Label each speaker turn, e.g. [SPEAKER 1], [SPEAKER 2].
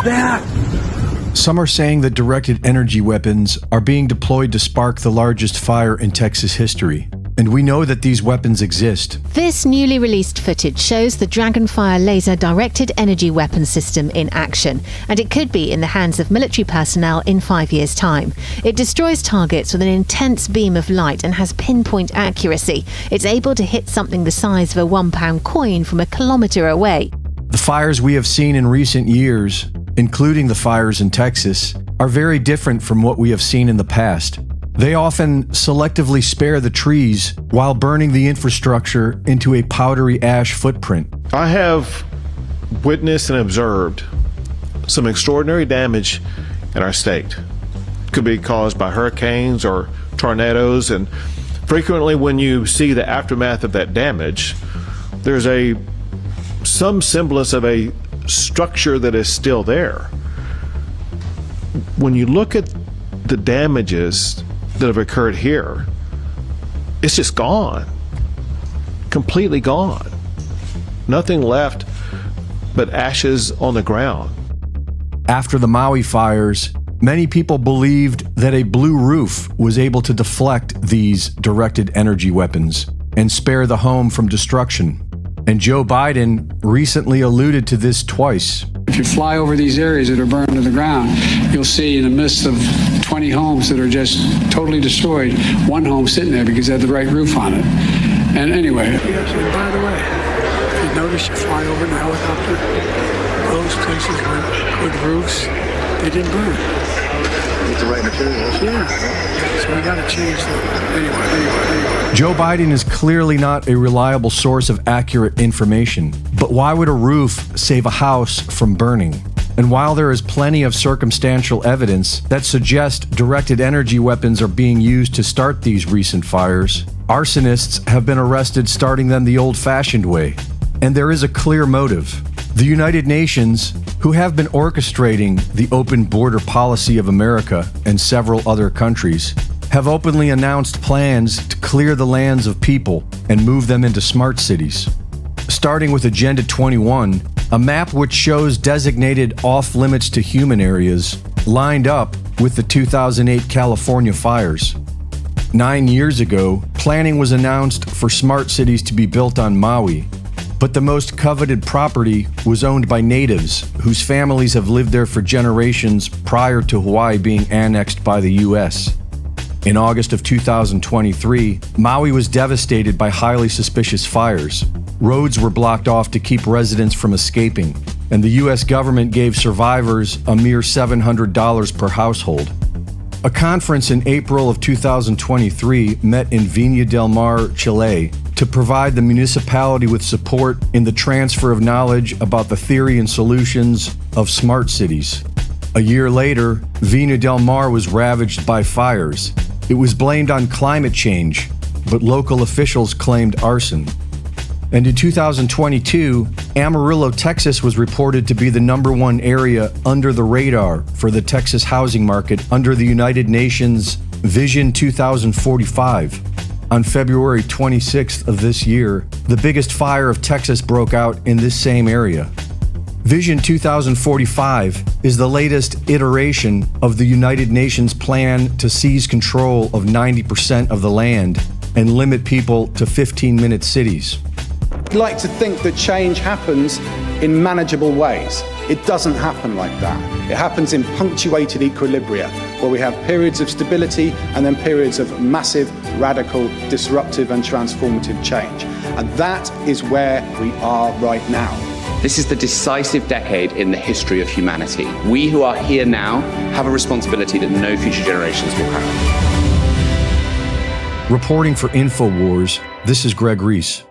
[SPEAKER 1] What's that?
[SPEAKER 2] Some are saying that directed energy weapons are being deployed to spark the largest fire in Texas history. And we know that these weapons exist.
[SPEAKER 3] This newly released footage shows the Dragonfire laser directed energy weapon system in action, and it could be in the hands of military personnel in 5 years' time. It destroys targets with an intense beam of light and has pinpoint accuracy. It's able to hit something the size of a £1 coin from a kilometre away.
[SPEAKER 2] The fires we have seen in recent years, including the fires in Texas, are very different from what we have seen in the past. They often selectively spare the trees while burning the infrastructure into a powdery ash footprint.
[SPEAKER 4] I have witnessed and observed some extraordinary damage in our state. It could be caused by hurricanes or tornadoes, and frequently when you see the aftermath of that damage, there's some semblance of a structure that is still there. When you look at the damages that have occurred here, it's just gone, completely gone. Nothing left but ashes on the ground.
[SPEAKER 2] After the Maui fires, many people believed that a blue roof was able to deflect these directed energy weapons and spare the home from destruction. And Joe Biden recently alluded to this twice.
[SPEAKER 5] If you fly over these areas that are burned to the ground, you'll see in the midst of 20 homes that are just totally destroyed, one home sitting there because it had the right roof on it. And anyway.
[SPEAKER 1] Yes, and by the way, if you notice you fly over in the helicopter, those places with good roofs, they didn't burn.
[SPEAKER 6] With the right materials.
[SPEAKER 1] Yeah. So we got to change that. Anyway.
[SPEAKER 2] Joe Biden is clearly not a reliable source of accurate information. But why would a roof save a house from burning? And while there is plenty of circumstantial evidence that suggests directed energy weapons are being used to start these recent fires, arsonists have been arrested starting them the old-fashioned way. And there is a clear motive. The United Nations, who have been orchestrating the open border policy of America and several other countries, have openly announced plans to clear the lands of people and move them into smart cities. Starting with Agenda 21, a map which shows designated off-limits to human areas lined up with the 2008 California fires. 9 years ago, planning was announced for smart cities to be built on Maui, but the most coveted property was owned by natives whose families have lived there for generations prior to Hawaii being annexed by the U.S. In August of 2023, Maui was devastated by highly suspicious fires. Roads were blocked off to keep residents from escaping, and the U.S. government gave survivors a mere $700 per household. A conference in April of 2023 met in Viña del Mar, Chile, to provide the municipality with support in the transfer of knowledge about the theory and solutions of smart cities. A year later, Viña del Mar was ravaged by fires. It was blamed on climate change, but local officials claimed arson. And in 2022, Amarillo, Texas was reported to be the #1 area under the radar for the Texas housing market under the United Nations Vision 2045. On February 26th of this year, the biggest fire of Texas broke out in this same area. Vision 2045 is the latest iteration of the United Nations plan to seize control of 90% of the land and limit people to 15-minute cities.
[SPEAKER 7] I'd like to think that change happens in manageable ways. It doesn't happen like that. It happens in punctuated equilibria, where we have periods of stability and then periods of massive, radical, disruptive and transformative change. And that is where we are right now.
[SPEAKER 8] This is the decisive decade in the history of humanity. We who are here now have a responsibility that no future generations will have.
[SPEAKER 2] Reporting for InfoWars, this is Greg Reese.